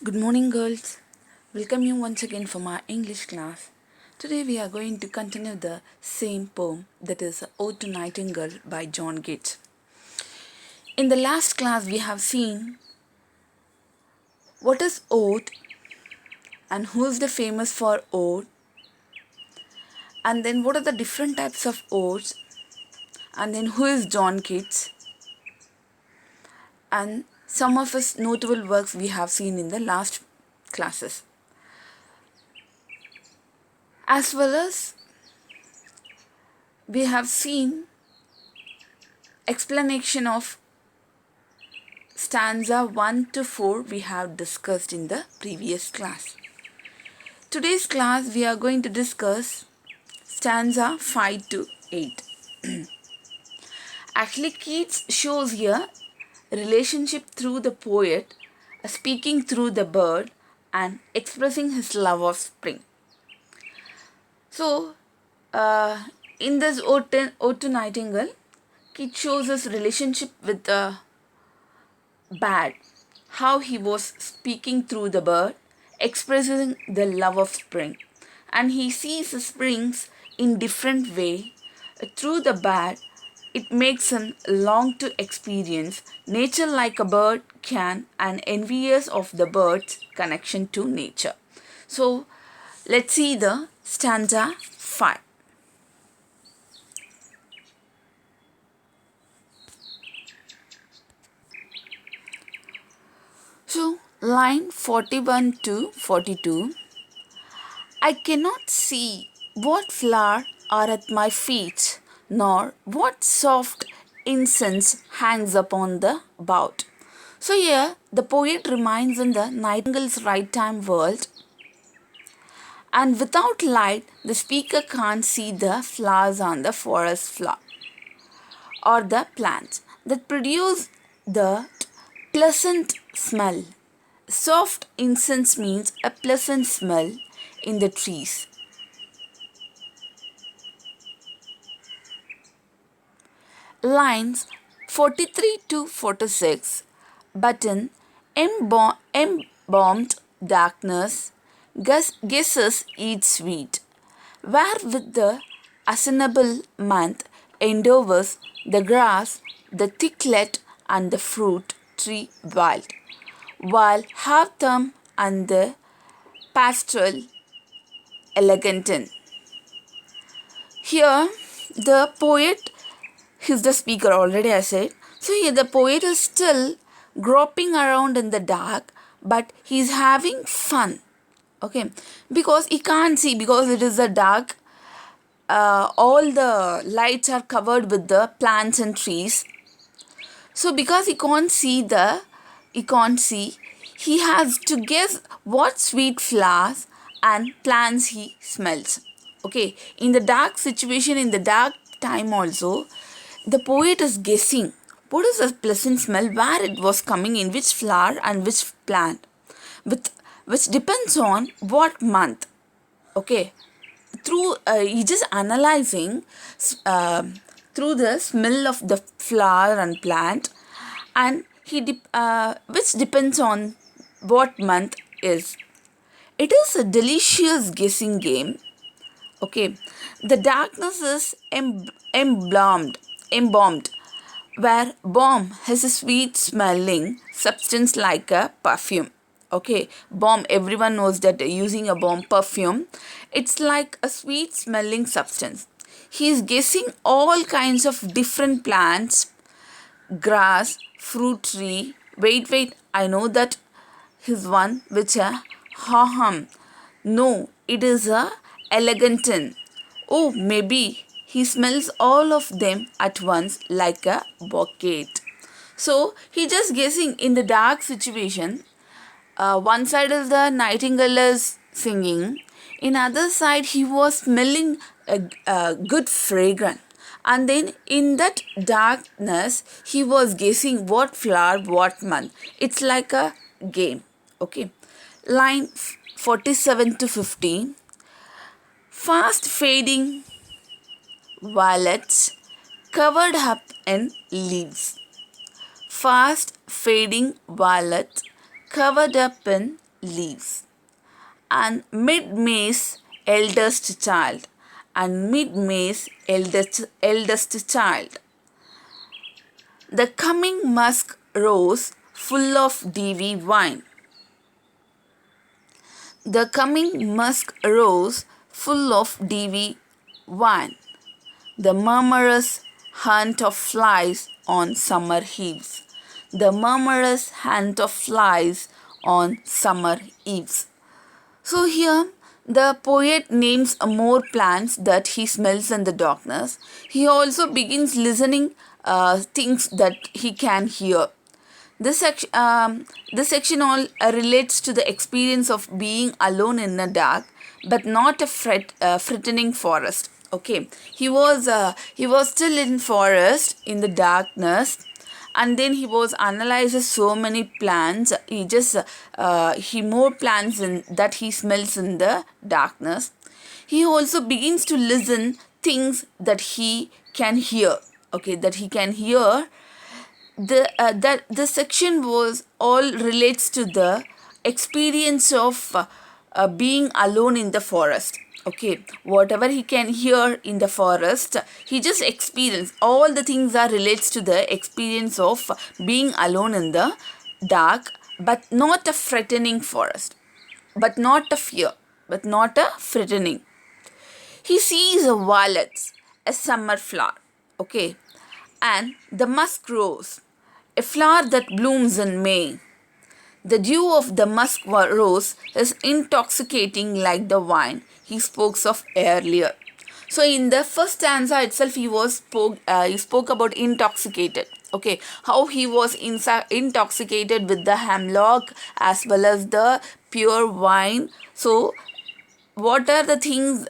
Good morning, girls. Welcome you once again for my English class. Today we are going to continue the same poem, that is Ode to Nightingale by John Keats. In the last class we have seen what is ode and who is the famous for ode, and then what are the different types of odes, and then who is John Keats, and some of his notable works we have seen in the last classes. As well as we have seen explanation of stanza 1 to 4 we have discussed in the previous class. Today's class we are going to discuss stanza 5 to 8. Actually, Keats shows here relationship through the poet, speaking through the bird and expressing his love of spring. So, in this Ode to Nightingale, Keats shows his relationship with the bird, how he was speaking through the bird, expressing the love of spring. And he sees the springs in different way. Through the bird, it makes him long to experience nature like a bird can and envious of the bird's connection to nature. So, let's see the stanza 5. So, line 41 to 42. I cannot see what flower are at my feet, nor what soft incense hangs upon the bough. So here the poet remains in the Nightingale's right time world, and without light the speaker can't see the flowers on the forest floor or the plants that produce the pleasant smell. Soft incense means a pleasant smell in the trees. Lines 43 to 46. But in embalmed darkness, guesses eat sweet, where with the assailable month endeavors the grass, the thicklet, and the fruit tree wild, while half them and the pastoral elegantin. Here, the poet is the speaker, already I said. So, here the poet is still groping around in the dark, but he's having fun. Okay, because he can't see, because it is a dark. All the lights are covered with the plants and trees. So, because he can't see, he has to guess what sweet flowers and plants he smells. Okay, in the dark situation, in the dark time also, the poet is guessing what is a pleasant smell, where it was coming, in which flower and which plant, which depends on what month. Okay, through he just analyzing through the smell of the flower and plant, and which depends on what month is. It is a delicious guessing game. Okay, the darkness is embalmed, where balm has a sweet smelling substance like a perfume. Okay, balm, everyone knows that using a balm perfume, it's like a sweet smelling substance. He is guessing all kinds of different plants, grass, fruit tree. Wait, I know that his one which a haham. No, it is a elegantin. Oh, maybe he smells all of them at once like a bouquet. So he just guessing in the dark situation. One side is the nightingale is singing. In other side he was smelling a good fragrance. And then in that darkness he was guessing what flower, what month. It's like a game. Okay. Line 47 to 50. Fast fading violets covered up in leaves. Fast fading violets covered up in leaves. And mid May's eldest child. And mid May's eldest child. The coming musk rose full of dewy wine. The coming musk rose full of dewy wine. The murmurous hunt of flies on summer eves. The murmurous hunt of flies on summer eves. So here the poet names more plants that he smells in the darkness. He also begins listening things that he can hear. This section all relates to the experience of being alone in the dark, but not a threatening forest. Okay, he was still in forest in the darkness, and then he was analyzes so many plants. He more plants in that he smells in the darkness. He also begins to listen things that he can hear. Okay, that he can hear. That the section was all relates to the experience of being alone in the forest. Okay, whatever he can hear in the forest, he just experience. All the things are relates to the experience of being alone in the dark, but not a threatening forest, but not a fear, but not a threatening. He sees a violet, a summer flower. Okay, and the musk rose, a flower that blooms in May. The dew of the musk rose is intoxicating like the wine he spoke of earlier. So in the first stanza itself, he spoke about intoxicated. Okay, how he was intoxicated with the hemlock as well as the pure wine. So what are the things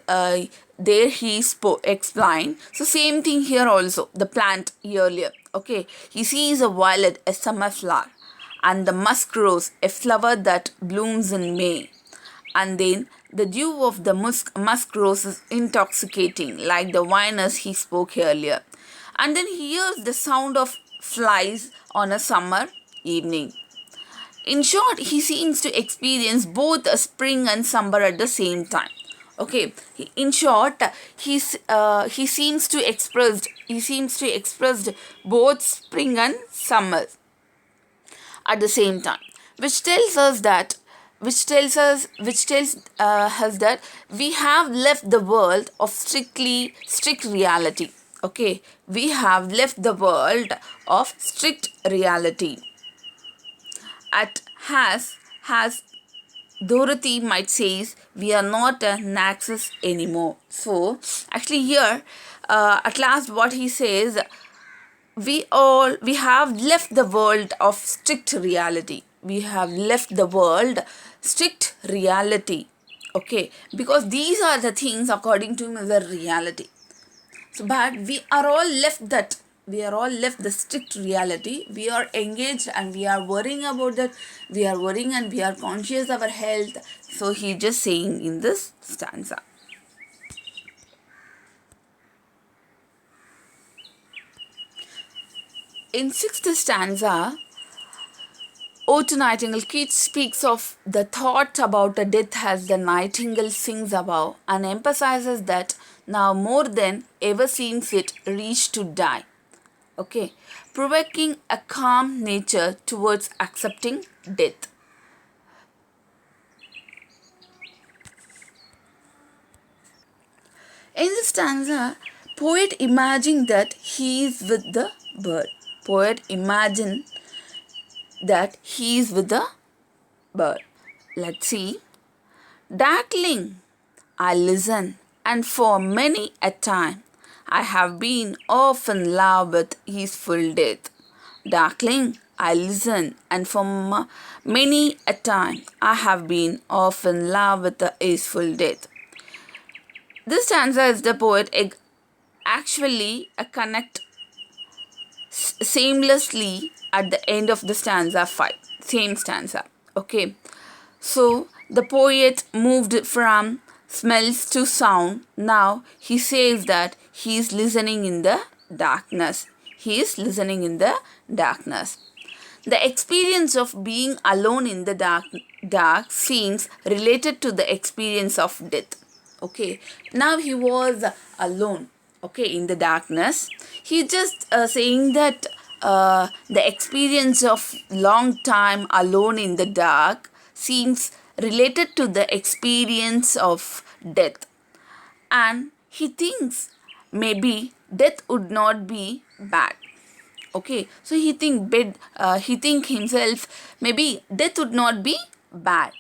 there he explained. So same thing here also, the plant earlier. Okay, he sees a violet, a summer flower, and the musk rose, a flower that blooms in May. And then the dew of the musk rose is intoxicating like the wine as he spoke earlier. And then he hears the sound of flies on a summer evening. In short, he seems to experience both a spring and summer at the same time. Okay, in short, he seems to express both spring and summer at the same time, which tells us that we have left the world of strict reality. Okay, we have left the world of strict reality. At has Dorothy might says, we are not a Naxos anymore. So actually here, at last what he says, we have left the world of strict reality. We have left the world strict reality. Okay, because these are the things according to the reality. So, but we are all left the strict reality. We are engaged and we are worrying about that. We are worrying and we are conscious of our health. So he just saying in this stanza. In sixth stanza, Ode to Nightingale, Keats speaks of the thought about a death as the nightingale sings above, and emphasizes that now more than ever seems it reached to die. Okay, provoking a calm nature towards accepting death. In this stanza, poet imagine that he is with the bird. Poet imagine that he is with the bird. Let's see. Darkling, I listen, and for many a time I have been often loved with his full death. Darkling, I listen, and for many a time I have been often loved with his full death. This stanza is the poet actually connect seamlessly at the end of the stanza 5. Same stanza. Okay. So the poet moved from smells to sound. Now he says that he is listening in the darkness. He is listening in the darkness. The experience of being alone in the dark seems related to the experience of death. Okay, now he was alone, okay, in the darkness. He just saying that the experience of long time alone in the dark seems related to the experience of death, and he thinks maybe death would not be bad. Okay, so he think himself maybe death would not be bad.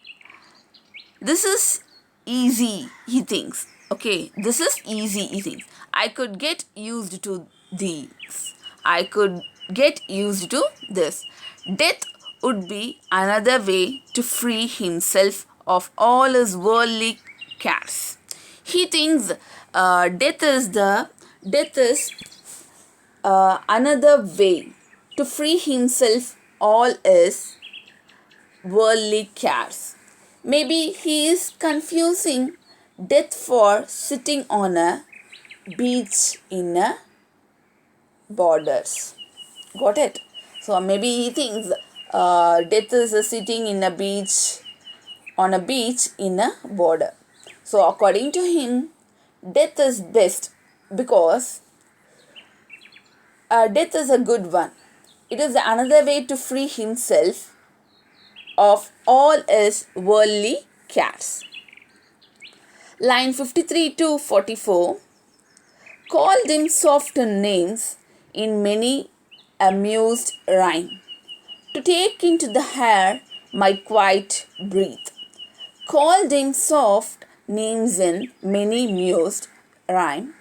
This is easy, he thinks. Okay, this is easy, he thinks. I could get used to these. I could get used to this. Death would be another way to free himself of all his worldly cares. He thinks death is another way to free himself all his worldly cares. Maybe he is confusing death for sitting on a beach in a borders. Got it? So maybe he thinks death is sitting in a beach on a beach in a border. So according to him, death is best because death is a good one. It is another way to free himself of all his worldly cares. Line 53 to 44. Called him soft names in many amused rhyme. To take into the hair my quiet breath. Called him soft names in many mused rhyme.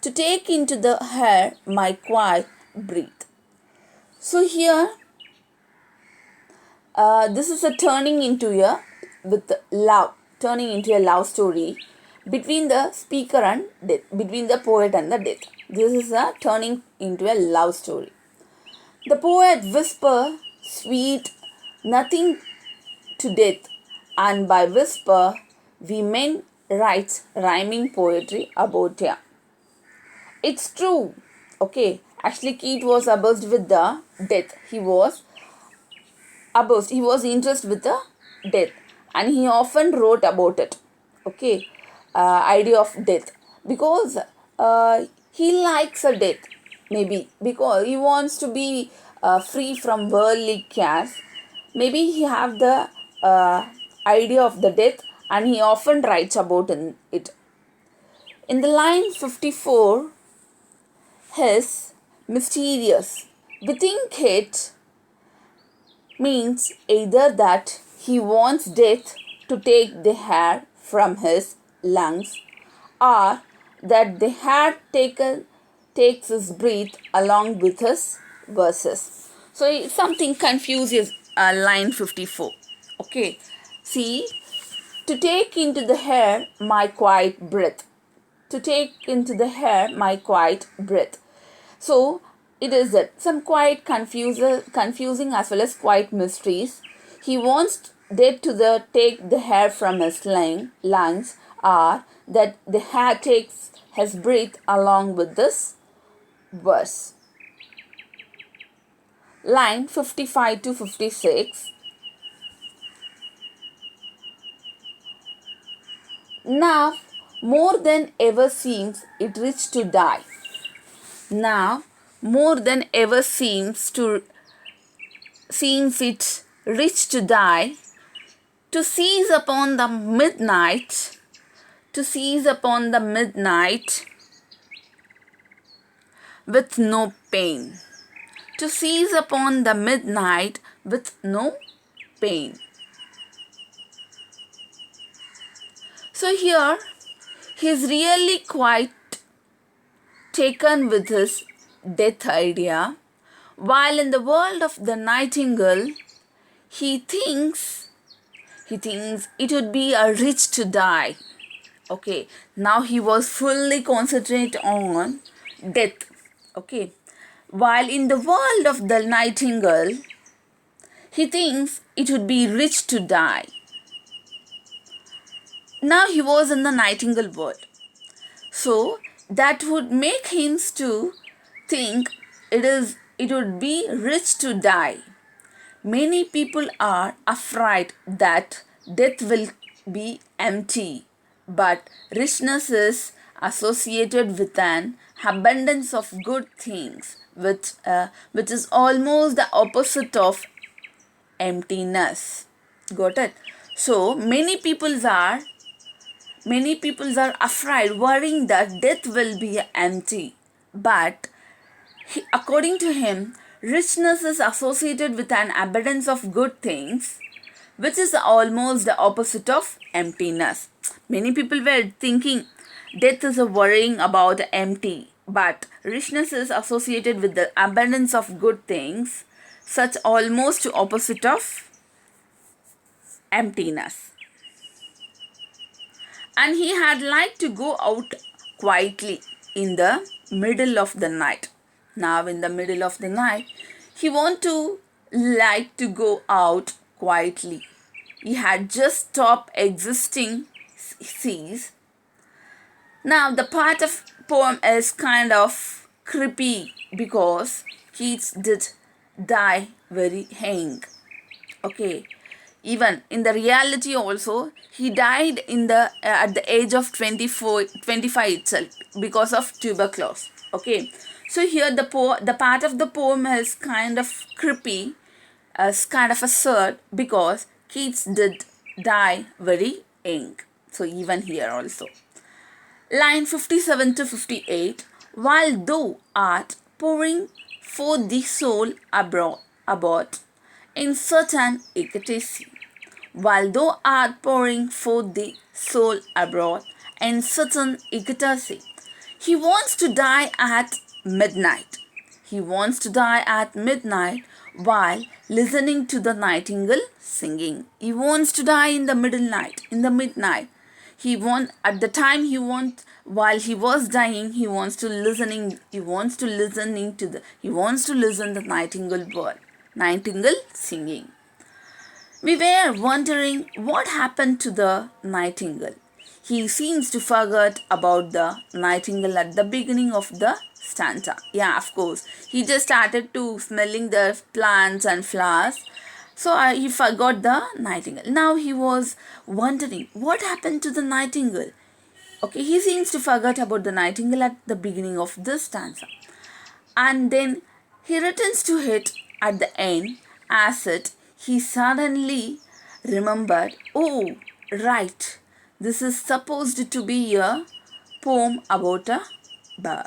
To take into the hair my quiet breath. So here this is a turning into a love story between the speaker and death, between the poet and the death. This is a turning into a love story. The poet whisper sweet nothing to death, and by whisper we men writes rhyming poetry about him. It's true. Okay, actually Keats was obsessed with the death. He was interested with the death, and he often wrote about it. Okay, idea of death, because he likes a death, maybe because he wants to be free from worldly cares. Maybe he have the idea of the death, and he often writes about it. In the line 54, his mysterious, we think it means either that he wants death to take the air from his lungs, or that the air takes his breath along with his verses. So something confuses line 54. Okay, see, to take into the air my quiet breath. To take into the air my quiet breath. So it is that some quite confusing as well as quite mysteries. He wants death to take the air from his lungs, or that the air takes his breath along with this verse. Line 55 to 56. Now more than ever seems it rich to die. Now more than ever seems it rich to die, to seize upon the midnight, with no pain. To seize upon the midnight with no pain. So here he is really quite taken with his death idea, while in the world of the Nightingale he thinks it would be a rich to die. Okay, now he was fully concentrated on death. Okay, while in the world of the Nightingale he thinks it would be rich to die. Now he was in the Nightingale world, so that would make him to think it would be rich to die. Many people are afraid that death will be empty, but richness is associated with an abundance of good things, which is almost the opposite of emptiness. Got it? So many people are afraid, worrying that death will be empty, but according to him, richness is associated with an abundance of good things, which is almost the opposite of emptiness. Many people were thinking death is a worrying about empty, but richness is associated with the abundance of good things, such almost opposite of emptiness. And he had liked to go out quietly in the middle of the night. Now in the middle of the night, he want to like to go out quietly. He had just stopped existing seas. Now the part of poem is kind of creepy because Keats did die very young. Okay, even in the reality also he died in the at the age of 25 itself because of tuberculosis. Okay, so here the part of the poem is kind of creepy, as kind of absurd, because Keats did die very young. So even here also, line 57 to 58, while thou art pouring forth the soul abroad in certain ecstasy, while thou art pouring forth the soul abroad in certain ecstasy. He wants to die at midnight. He wants to die at midnight while listening to the nightingale singing. He wants to die in the middle night, in the midnight. He wants at the time he wants while he was dying, he wants to listen the nightingale singing. We were wondering what happened to the nightingale. He seems to forget about the nightingale at the beginning of the stanza. Yeah, of course. He just started to smelling the plants and flowers. So he forgot the nightingale. Now he was wondering what happened to the nightingale. Okay, he seems to forget about the nightingale at the beginning of this stanza. And then he returns to it at the end, as it he suddenly remembered, oh, right, this is supposed to be a poem about a bird.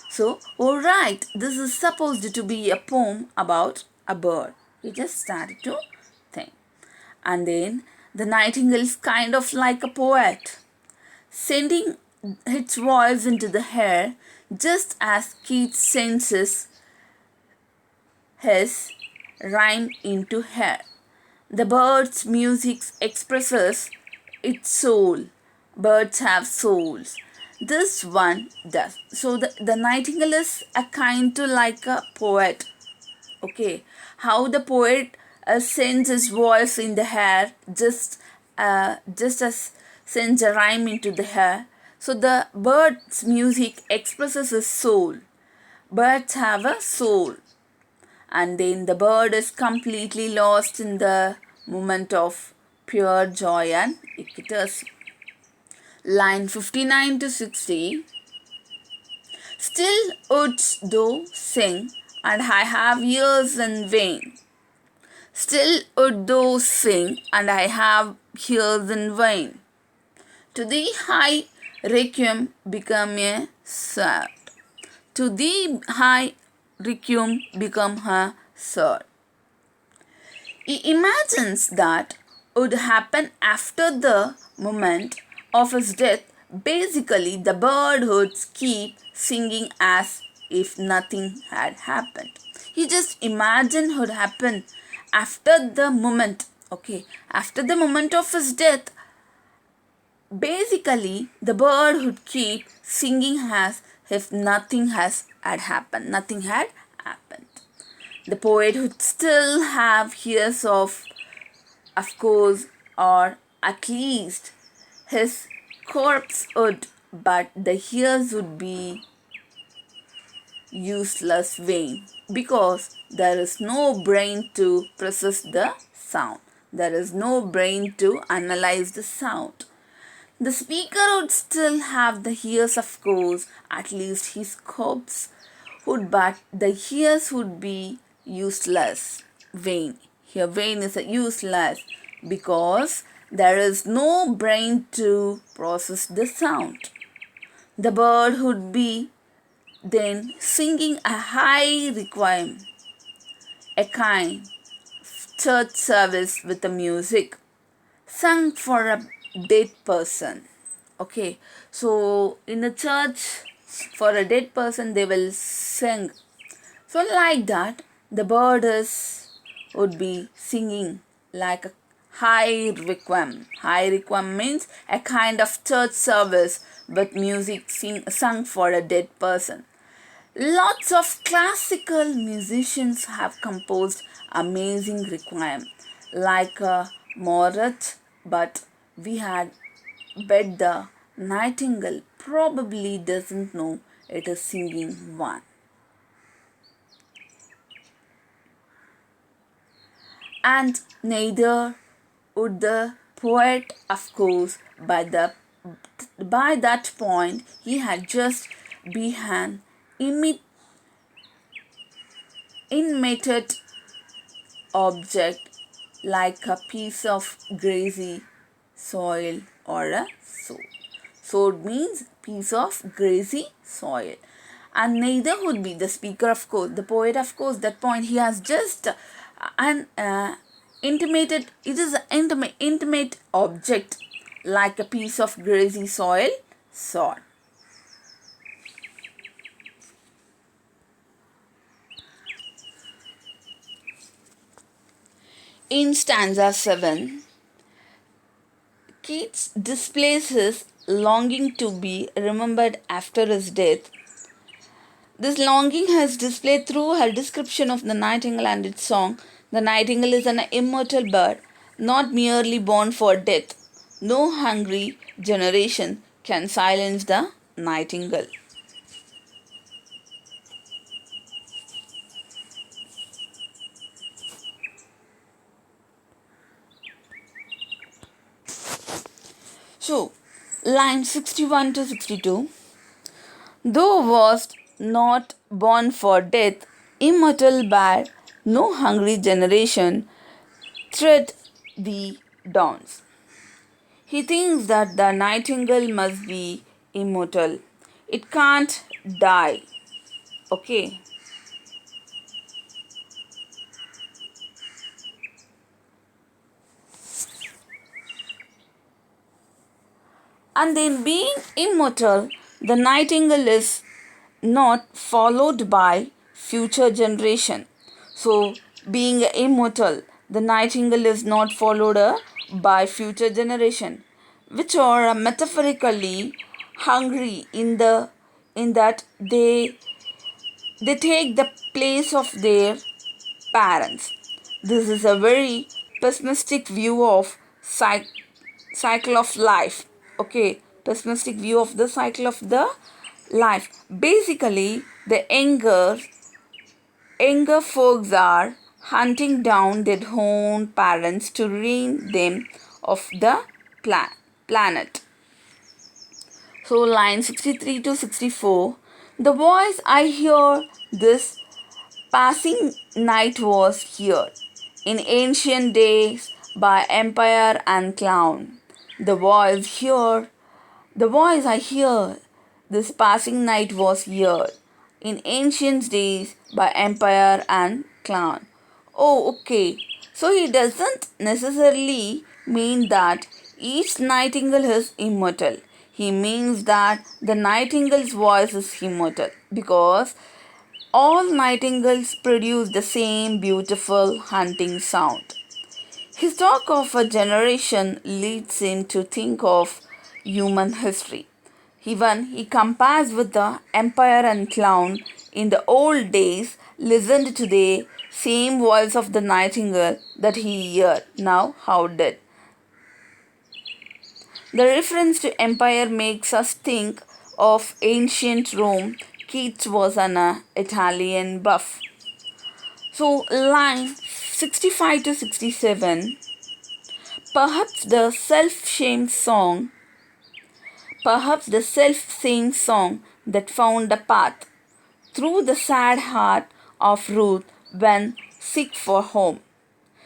So, oh, right, this is supposed to be a poem about a bird. He just started to think. And then the nightingale is kind of like a poet, sending its voice into the air just as Keats sends his rhyme into air. The bird's music expresses its soul. Birds have souls. This one does. So the nightingale is a kind to like a poet. Okay, how the poet sends his voice in the air, just as sends a rhyme into the air. So the bird's music expresses his soul. Birds have a soul, and then the bird is completely lost in the moment of pure joy and ecstasy. Line 59 to 60. Still wouldst thou sing, and I have ears in vain. Still would thou sing, and I have ears in vain. To thee high requiem become a sword. To thee high requiem become a sword. He imagines that would happen after the moment of his death. Basically, the bird would keep singing as if nothing had happened. He just imagined would happen after the moment. Okay, after the moment of his death, basically the bird would keep singing as if nothing had happened. Nothing had happened. The poet would still have ears of course, or at least his corpse would, but the ears would be useless vain, because there is no brain to process the sound. There is no brain to analyze the sound. The speaker would still have the ears, of course, at least his corpse would, but the ears would be useless, vain. Here, vain is a useless because there is no brain to process the sound. The bird would be then singing a high requiem, a kind church service with the music sung for a dead person. Okay, so in the church for a dead person they will sing. So like that, the bird would be singing like a high requiem. High requiem means a kind of church service with music sung for a dead person. Lots of classical musicians have composed amazing requiem like Morat, but we had bet the Nightingale probably doesn't know it is singing one. And neither would the poet, of course. By that point he had just begun inanimate object like a piece of grassy soil or a sword. Sword means piece of grassy soil. And neither would be the speaker, of course, the poet, of course, that point he has just an intimated, it is an intimate object like a piece of grassy soil, sword. In stanza 7, Keats displays his longing to be remembered after his death. This longing is displayed through her description of the nightingale and its song. The nightingale is an immortal bird, not merely born for death. No hungry generation can silence the nightingale. So, line 61 to 62. Thou wast not born for death, immortal bird, no hungry generation tread the dawns. He thinks that the nightingale must be immortal. It can't die. Okay. And then, being immortal, the nightingale is not followed by future generation. So, being immortal, the nightingale is not followed by future generation, which are metaphorically hungry in that they take the place of their parents. This is a very pessimistic view of cycle of life. Okay, pessimistic view of the cycle of the life. Basically, the younger folks are hunting down their own parents to ruin them of the planet. So line 63 to 64. The voice I hear this passing night was here in ancient days by empire and clown. The voice I hear this passing night was here in ancient days by empire and clown. Oh, okay. So he doesn't necessarily mean that each nightingale is immortal. He means that the nightingale's voice is immortal because all nightingales produce the same beautiful hunting sound. His talk of a generation leads him to think of human history. Even he compares with the empire and clown in the old days listened to the same voice of the nightingale that he heard now how dead. The reference to empire makes us think of ancient Rome, Keats was an Italian buff. So line 65 to 67, perhaps the self-shame song, perhaps the self-same song that found a path through the sad heart of Ruth when sick for home.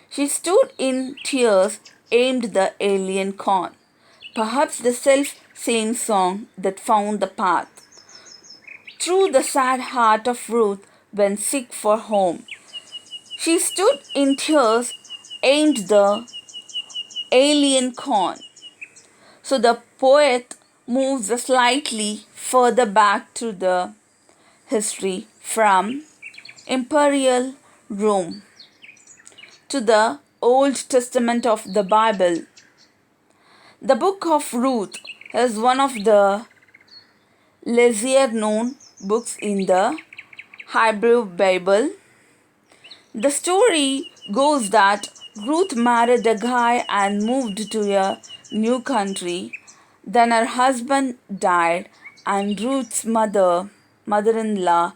She stood in tears, aimed the alien corn. Perhaps the self-same song that found the path through the sad heart of Ruth when sick for home. She stood in tears, aimed the alien corn. So the poet moves slightly further back to the history from imperial Rome to the Old Testament of the Bible. The book of Ruth is one of the lesser known books in the Hebrew Bible. The story goes that Ruth married a guy and moved to a new country. Then her husband died, and Ruth's mother-in-law,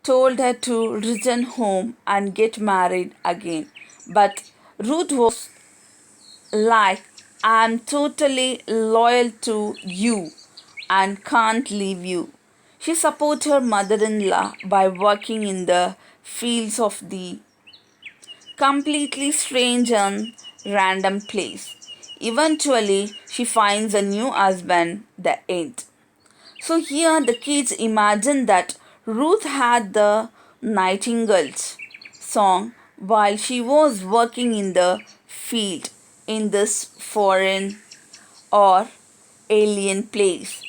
told her to return home and get married again. But Ruth was like, I'm totally loyal to you and can't leave you. She supported her mother-in-law by working in the fields of the completely strange and random place. Eventually, she finds a new husband, the end. So here the kids imagine that Ruth had the Nightingale's song while she was working in the field in this foreign or alien place,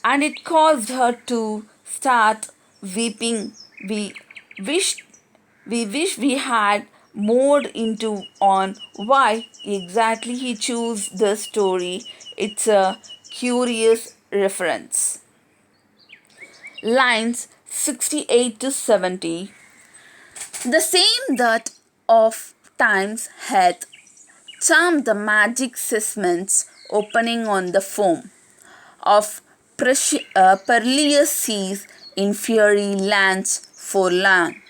and it caused her to start weeping. Wish we wish we had more into on why exactly he chose this story. It's a curious reference. Lines 68 to 70. The same that of times hath charmed the magic segments opening on the foam of perilous seas in fiery lands forlorn.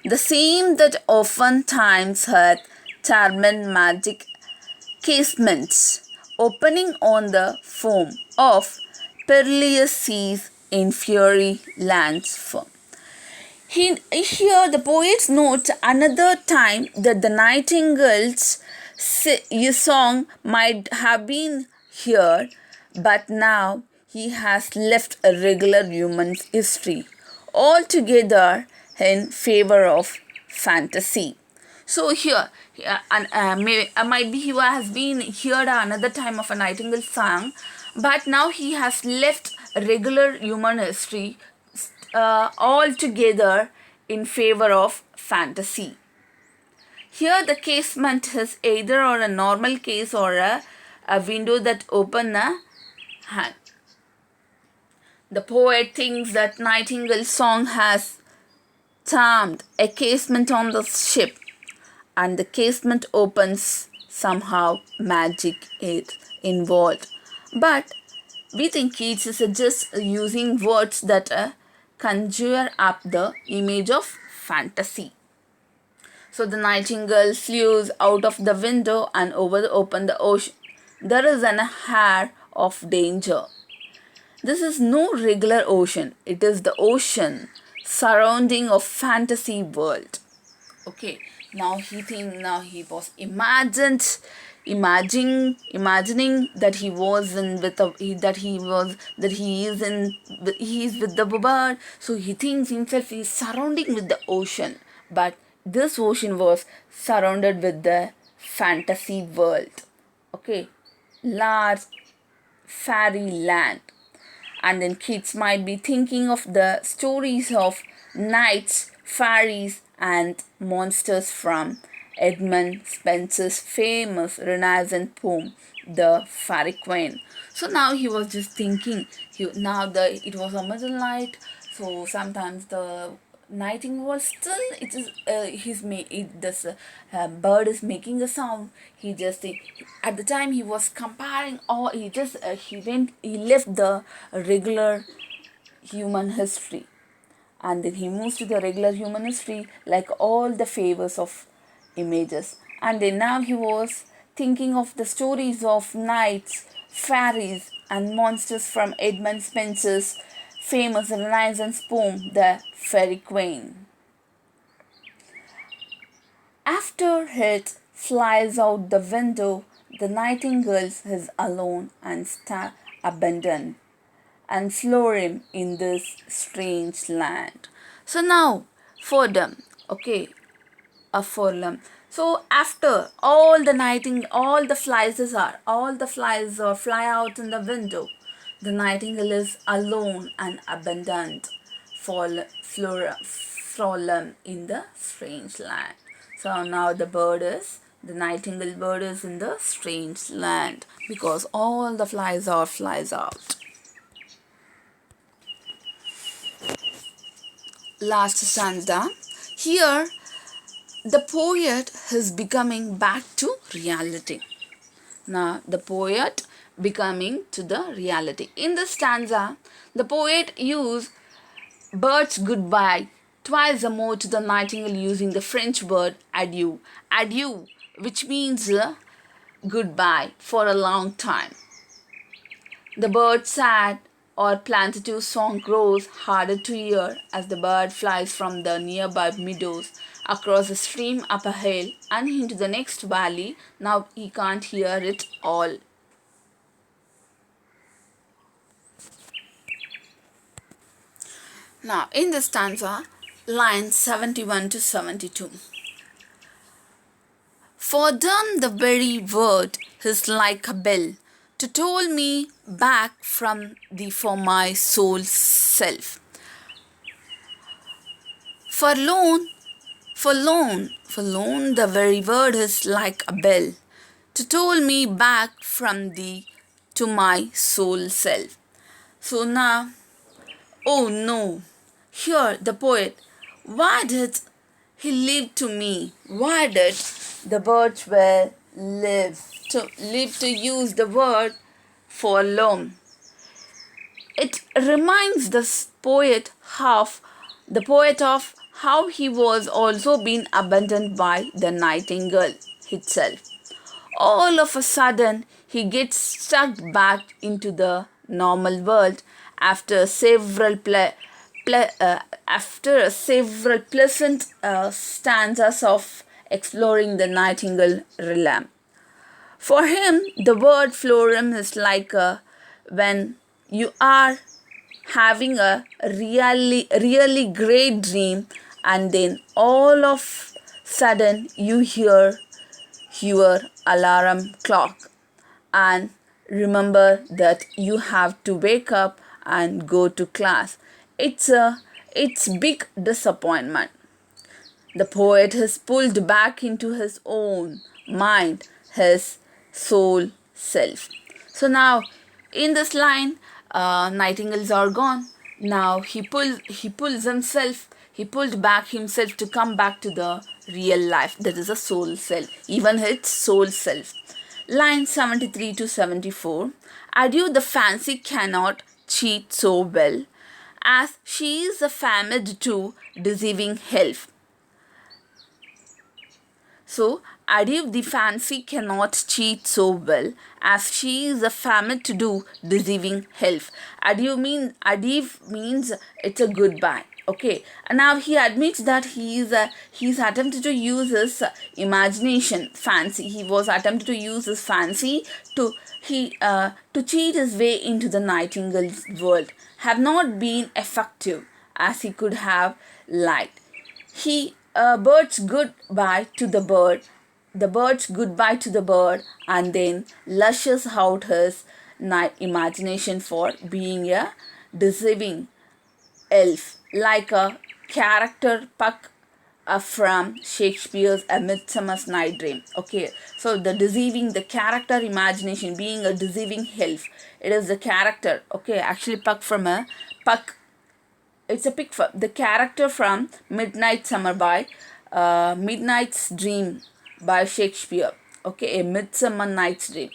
The same that oftentimes hath charmed magic casements opening on the foam of perilous seas in fiery lands firm. Here the poets note another time that the Nightingale's song might have been here, but now he has left a regular human history altogether in favor of fantasy. So here, might be he has been here another time of a Nightingale song, but now he has left regular human history altogether in favor of fantasy. Here the casement is either or a normal case or a window that open a hand. The poet thinks that Nightingale's song has charmed a casement on the ship, and the casement opens, somehow magic is involved. But we think Keats is just using words that conjure up the image of fantasy. So the nightingale flew out of the window and over the open the ocean. There is an air of danger. This is no regular ocean. It is the ocean surrounding of fantasy world. Okay. Now he was imagining that he was in with he is with the bird. So he thinks himself he is surrounding with the ocean, but this ocean was surrounded with the fantasy world. Okay, large fairy land. And then kids might be thinking of the stories of knights, fairies, and monsters from Edmund Spenser's famous Renaissance poem, The Fairy Queen. So now he was just thinking, it was a middle night, so sometimes the nightingale still this bird is making a sound. He just at the time he was comparing, or he left the regular human history. And then he moves to the regular human history, like all the favors of images. And then now he was thinking of the stories of knights, fairies, and monsters from Edmund Spenser's famous Renaissance poem, The Fairy Queen. After it flies out the window, the nightingale is alone and abandoned and florim in this strange land. So now for them, okay, a furlong. So after all the flies are fly out in the window, the nightingale is alone and abandoned, frolum in the strange land. So now the nightingale bird is in the strange land because all the flies out. Last stanza. Here the poet is becoming back to reality. Now the poet becoming to the reality. In the stanza, the poet used bird's goodbye twice more to the nightingale using the French word adieu. Adieu, which means goodbye for a long time. The bird's sad or plaintive song grows harder to hear as the bird flies from the nearby meadows across a stream up a hill and into the next valley. Now he can't hear it all. Now in the stanza, lines 71 to 72. For them the very word is like a bell to toll me back from thee for my soul's self. Forlorn, the very word is like a bell to toll me back from thee to my soul self. So now, oh no, here the poet, why did he live to me? Why did the birds were live to use the word forlorn? It reminds the poet of how he was also being abandoned by the nightingale itself. All of a sudden, he gets stuck back into the normal world after several pleasant stanzas of exploring the nightingale realm. For him, the word florum is like when you are having a really great dream and then all of sudden you hear your alarm clock and remember that you have to wake up and go to class. It's big disappointment. The poet is pulled back into his own mind, his soul self. So now in this line, nightingales are gone. Now he pulled back himself to come back to the real life, that is a soul self, even its soul self. Line 73 to 74. Adieu, the fancy cannot cheat so well, as she is a famid to deceiving health. So, adieu, the fancy cannot cheat so well, as she is a famid to do deceiving health. Adieu means it's a goodbye. Okay, and now he admits that he's attempted to use his imagination, fancy. He was attempted to use his fancy to cheat his way into the nightingale's world. Have not been effective as he could have liked. He bird's goodbye to the bird. The bird's goodbye to the bird, and then lushes out his imagination for being a deceiving elf, like a character Puck from Shakespeare's A Midsummer's Night Dream. Okay, so the character imagination, being a deceiving elf, it is the character. Okay, actually Puck. It's a pick for the character from Midnight's Dream by Shakespeare. Okay, A Midsummer Night's Dream.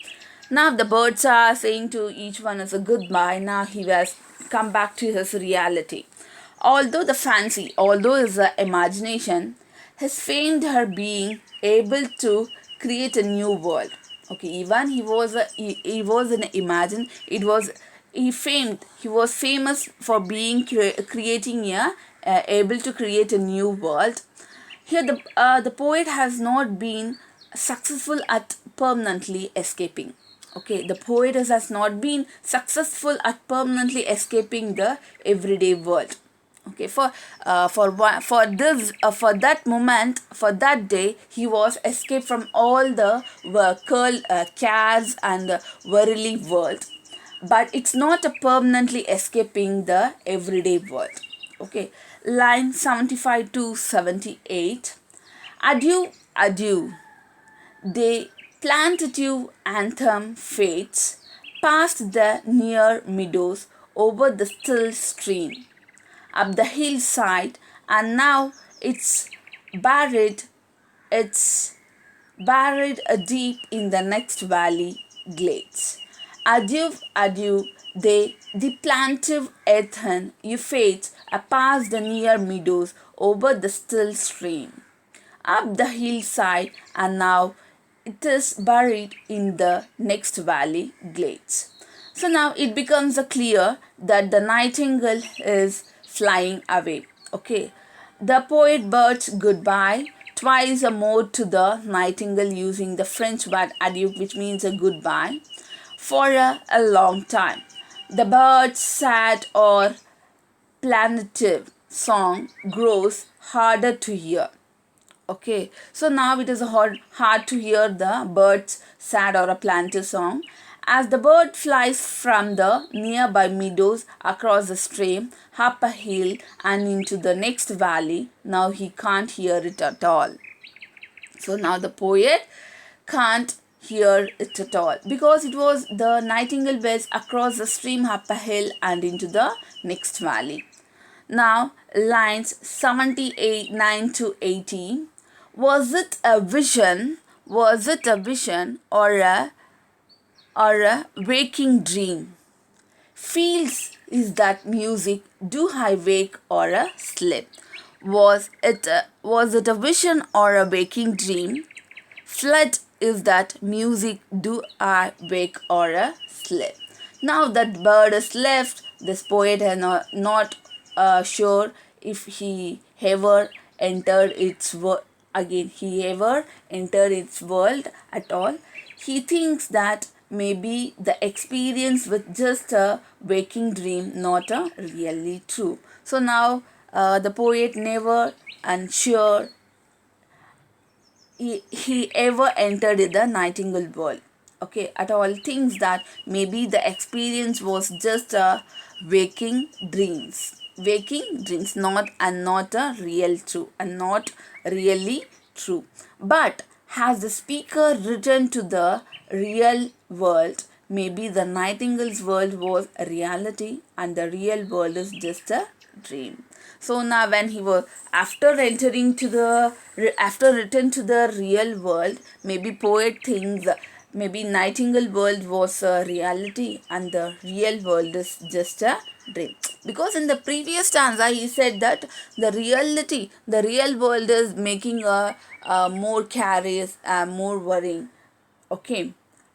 Now the birds are saying to each one as a goodbye. Now he has come back to his reality. Although his imagination has famed her being able to create a new world. Okay, even he was an imagine. It was he famed. He was famous for being creating a able to create a new world. Here, the poet has not been successful at permanently escaping. Okay, the poet has not been successful at permanently escaping the everyday world. Okay, for that moment, for that day, he was escaped from all the cares and worldly world. But it's not a permanently escaping the everyday world. Okay, line 75 to 78. Adieu, adieu. They plaintive anthem fades past the near meadows over the still stream, up the hillside, and now buried, it's buried deep in the next valley glades. Adieu, adieu, the plaintive anthem you fades past the near meadows over the still stream, up the hillside, and now it is buried in the next valley glades. So now it becomes clear that the nightingale is flying away. Okay, the poet bids goodbye twice more to the nightingale using the French word adieu, which means a goodbye, for a long time. The bird's sad or plaintive song grows harder to hear. Okay, so now it is hard to hear the bird's sad or a plaintive song. As the bird flies from the nearby meadows across the stream, up a hill, and into the next valley, now he can't hear it at all. So now the poet can't hear it at all because it was the nightingale was across the stream, up a hill, and into the next valley. Now lines 78 9 to 18. Was it a vision? Was it a vision or a waking dream? Feels is that music? Do I wake or a sleep? Was it a vision or a waking dream? Flood is that music? Do I wake or a sleep? Now that bird is left, this poet is not sure if he ever entered its world again. He ever entered its world at all. He thinks that maybe the experience with just a waking dream, not a really true. So now the poet never and sure he ever entered the nightingale world. Okay, at all thinks that maybe the experience was just a waking dreams, not a real true and not really true. But has the speaker returned to the real world, maybe the nightingale's world was a reality and the real world is just a dream. So now when he was after return to the real world, maybe poet thinks maybe nightingale world was a reality and the real world is just a dream. Because in the previous stanza he said that the real world is making more carries, more worrying. Okay,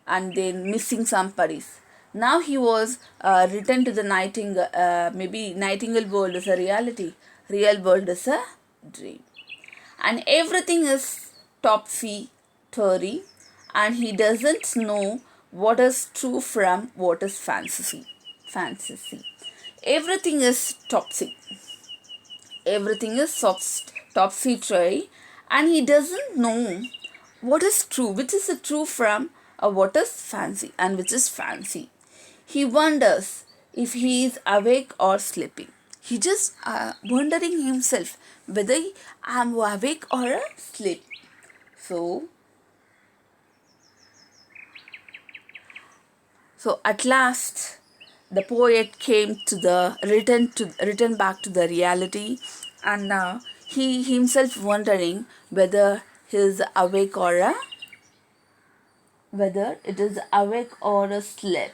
and then missing somebody's. Now he was returned to the nightingale. Maybe nightingale world is a reality, real world is a dream, and everything is topsy-turvy, and he doesn't know what is true from what is fantasy. Everything is topsy-turvy, and he doesn't know what is true, which is the true from what is fancy and which is fancy. He wonders if he is awake or sleeping. He just wondering himself whether I am awake or asleep. So at last the poet came to the return back to the reality, and now he himself wondering whether he is awake or whether it is awake or a sleeping.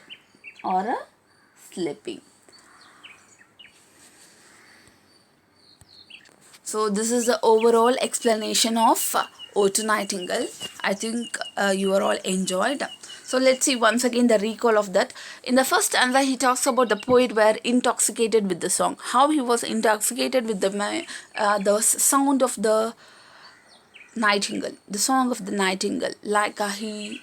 So this is the overall explanation of Ode to Nightingale. I think you are all enjoyed. So let's see once again the recall of that. In the first stanza, he talks about the poet were intoxicated with the song. How he was intoxicated with the sound of the nightingale, the song of the nightingale. Like he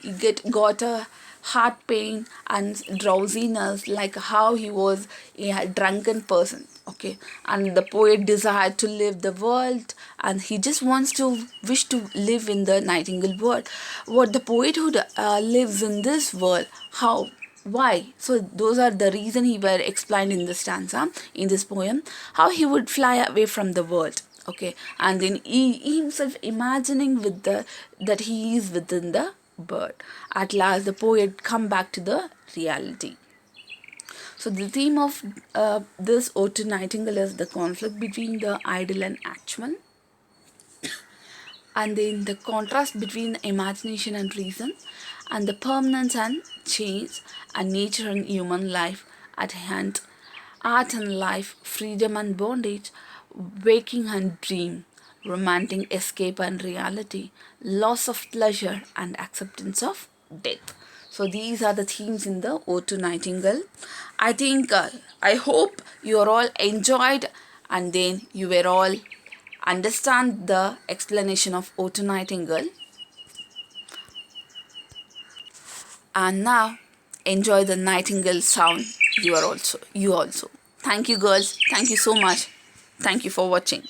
got a heart pain and drowsiness, like how he was a drunken person. Okay, and the poet desired to live the world, and he just wants to wish to live in the nightingale world. What the poet who lives in this world, how, why? So those are the reason he were explained in the stanza, in this poem, how he would fly away from the world. Okay, and then he himself imagining with the that he is within the bird. At last the poet come back to the reality. So the theme of this Ode to Nightingale is the conflict between the ideal and actual, and then the contrast between imagination and reason, and the permanence and change, and nature and human life at hand, art and life, freedom and bondage, waking and dream, romantic escape and reality, loss of pleasure and acceptance of death. So these are the themes in the Ode to Nightingale. I think I hope you are all enjoyed, and then you were all understand the explanation of Ode to Nightingale. And now enjoy the nightingale sound. You also. Thank you, girls. Thank you so much. Thank you for watching.